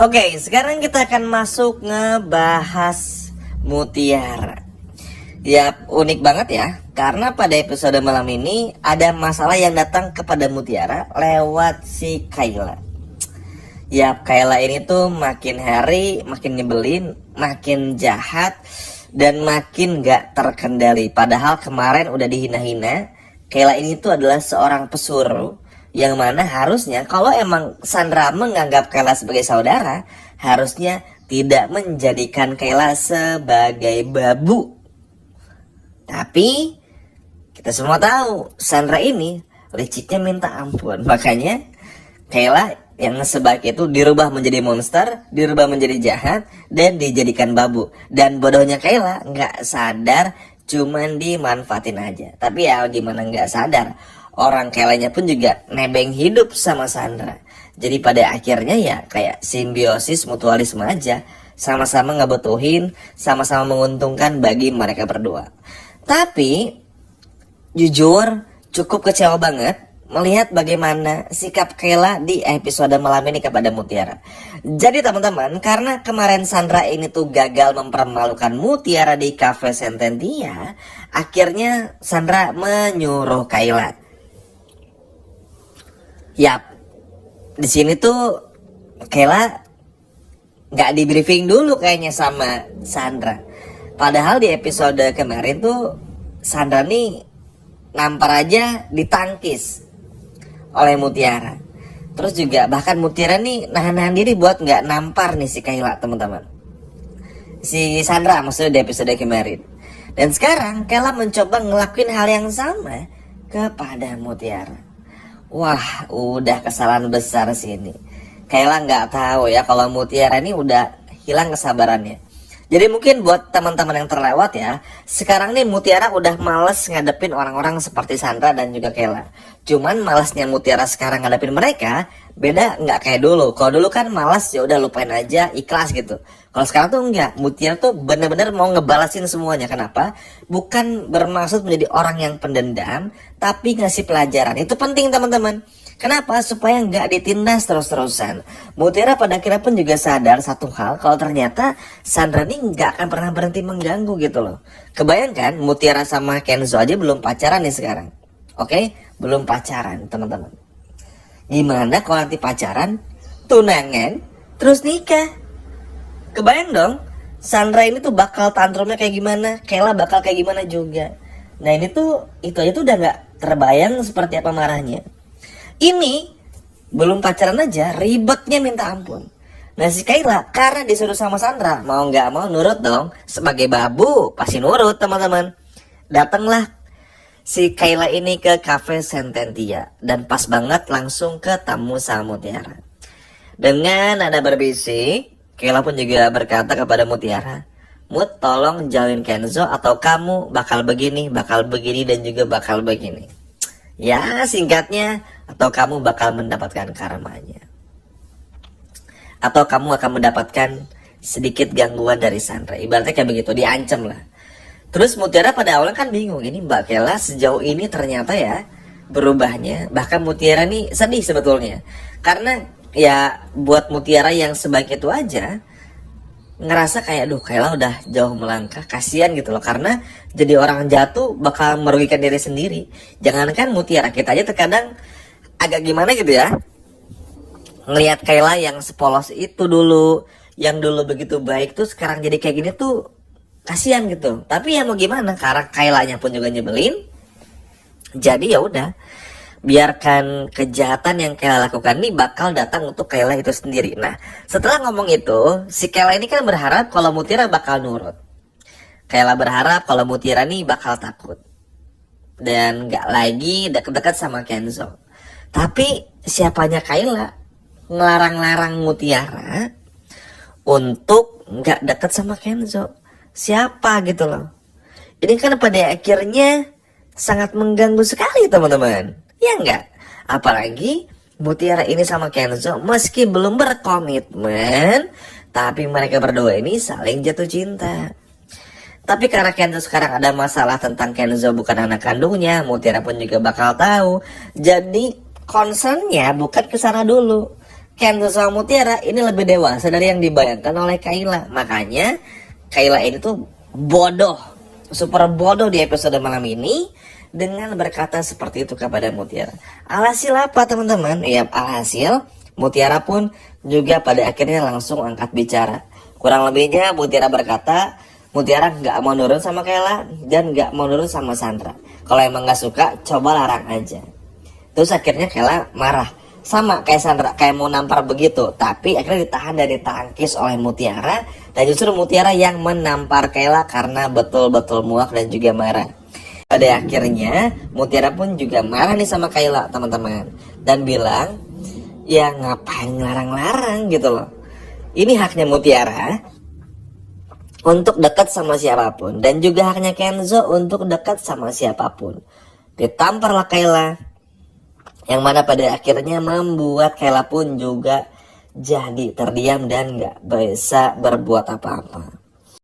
Oke, sekarang kita akan masuk ngebahas Mutiara. Ya, unik banget ya, karena pada episode malam ini ada masalah yang datang kepada Mutiara lewat si Kayla. Ya, Kayla ini tuh makin hari makin nyebelin, makin jahat, dan makin gak terkendali. Padahal kemarin udah dihina-hina. Kayla ini tuh adalah seorang pesuruh, yang mana harusnya kalau emang Sandra menganggap Kayla sebagai saudara, harusnya tidak menjadikan Kayla sebagai babu. Tapi kita semua tahu Sandra ini liciknya minta ampun. Makanya Kayla yang sebaik itu dirubah menjadi monster, dirubah menjadi jahat, dan dijadikan babu. Dan bodohnya Kayla nggak sadar, cuman dimanfaatin aja. Tapi ya gimana nggak sadar, orang Kaylanya pun juga nebeng hidup sama Sandra. Jadi pada akhirnya ya kayak simbiosis mutualisme aja, sama-sama ngebutuhin, sama-sama menguntungkan bagi mereka berdua. Tapi jujur cukup kecewa banget melihat bagaimana sikap Kayla di episode malam ini kepada Mutiara. Jadi teman-teman, karena kemarin Sandra ini tuh gagal mempermalukan Mutiara di Cafe Sententia, akhirnya Sandra menyuruh Kayla. Yap, di sini tuh Kayla nggak di briefing dulu kayaknya sama Sandra. Padahal di episode kemarin tuh Sandra nih nampar aja ditangkis oleh Mutiara. Terus juga bahkan Mutiara nih nahan-nahan diri buat nggak nampar nih si Kayla, teman-teman. Si Sandra maksudnya di episode kemarin. Dan sekarang Kayla mencoba ngelakuin hal yang sama kepada Mutiara. Wah, udah kesalahan besar sini. Kayla nggak tahu ya kalau Mutiara ini udah hilang kesabarannya. Jadi mungkin buat teman-teman yang terlewat ya, sekarang nih Mutiara udah males ngadepin orang-orang seperti Sandra dan juga Kayla. Cuman malesnya Mutiara sekarang ngadepin mereka beda nggak kayak dulu. Kalau dulu kan malas ya udah lupain aja, ikhlas gitu. Kalau sekarang tuh enggak, Mutiara tuh bener-bener mau ngebalasin semuanya. Kenapa? Bukan bermaksud menjadi orang yang pendendam, tapi ngasih pelajaran. Itu penting teman-teman. Kenapa? Supaya nggak ditindas terus-terusan. Mutiara pada akhirnya pun juga sadar satu hal, kalau ternyata Sandra ini nggak akan pernah berhenti mengganggu gitu loh. Kebayangkan Mutiara sama Kenzo aja belum pacaran nih sekarang. Oke? Belum pacaran teman-teman. Gimana kalau nanti pacaran, tunangan, terus nikah? Kebayang dong, Sandra ini tuh bakal tantrumnya kayak gimana, Kayla bakal kayak gimana juga. Nah ini tuh, itu aja tuh udah nggak terbayang seperti apa marahnya. Ini belum pacaran aja ribetnya minta ampun. Nah si Kayla karena disuruh sama Sandra, mau nggak mau nurut dong. Sebagai babu pasti nurut teman-teman. Datanglah si Kayla ini ke Cafe Sententia. Dan pas banget langsung ketemu sama Mutiara. Dengan nada berbisik, Kayla pun juga berkata kepada Mutiara, "Mut, tolong jauhin Kenzo atau kamu bakal begini, dan juga bakal begini." Ya singkatnya, atau kamu bakal mendapatkan karmanya, atau kamu akan mendapatkan sedikit gangguan dari Sandra. Ibaratnya kayak begitu, diancam lah. Terus Mutiara pada awalnya kan bingung, ini Mbak Kayla sejauh ini ternyata ya berubahnya. Bahkan Mutiara nih sedih sebetulnya, karena ya buat Mutiara yang sebaik itu aja ngerasa kayak duh Kayla udah jauh melangkah, kasihan gitu loh. Karena jadi orang jatuh bakal merugikan diri sendiri. Jangankan Mutiara, kita aja terkadang agak gimana gitu ya, ngelihat Kayla yang sepolos itu dulu, yang dulu begitu baik tuh sekarang jadi kayak gini tuh kasihan gitu. Tapi ya mau gimana, karena Kaylanya pun juga nyebelin. Jadi ya udah, biarkan kejahatan yang Kayla lakukan ini bakal datang untuk Kayla itu sendiri. Nah setelah ngomong itu, si Kayla ini kan berharap kalau Mutiara bakal nurut. Kayla berharap kalau Mutiara nih bakal takut dan gak lagi deket-deket sama Kenzo. Tapi siapanya Kayla ngelarang-larang Mutiara untuk gak deket sama Kenzo? Siapa gitu loh. Ini kan pada akhirnya sangat mengganggu sekali teman-teman. Ya enggak? Apalagi Mutiara ini sama Kenzo meski belum berkomitmen, tapi mereka berdua ini saling jatuh cinta. Tapi karena Kenzo sekarang ada masalah tentang Kenzo bukan anak kandungnya, Mutiara pun juga bakal tahu. Jadi concernnya bukan ke sana dulu. Kenzo sama Mutiara ini lebih dewasa dari yang dibayangkan oleh Kayla. Makanya Kayla ini tuh bodoh, super bodoh di episode malam ini dengan berkata seperti itu kepada Mutiara. Alhasil apa teman-teman? Ya alhasil Mutiara pun juga pada akhirnya langsung angkat bicara. Kurang lebihnya Mutiara berkata, Mutiara nggak mau nurun sama Kayla dan nggak mau nurun sama Sandra. Kalau emang nggak suka, coba larang aja. Terus akhirnya Kayla marah, sama kayak Sandra, kayak mau nampar begitu. Tapi akhirnya ditahan dari tangkis oleh Mutiara, dan justru Mutiara yang menampar Kayla karena betul-betul muak dan juga marah. Pada akhirnya Mutiara pun juga marah nih sama Kayla teman-teman, dan bilang, ya ngapain larang-larang gitu loh. Ini haknya Mutiara untuk dekat sama siapapun, dan juga haknya Kenzo untuk dekat sama siapapun. Ditamparlah Kayla, yang mana pada akhirnya membuat Kayla pun juga jadi terdiam dan gak bisa berbuat apa-apa.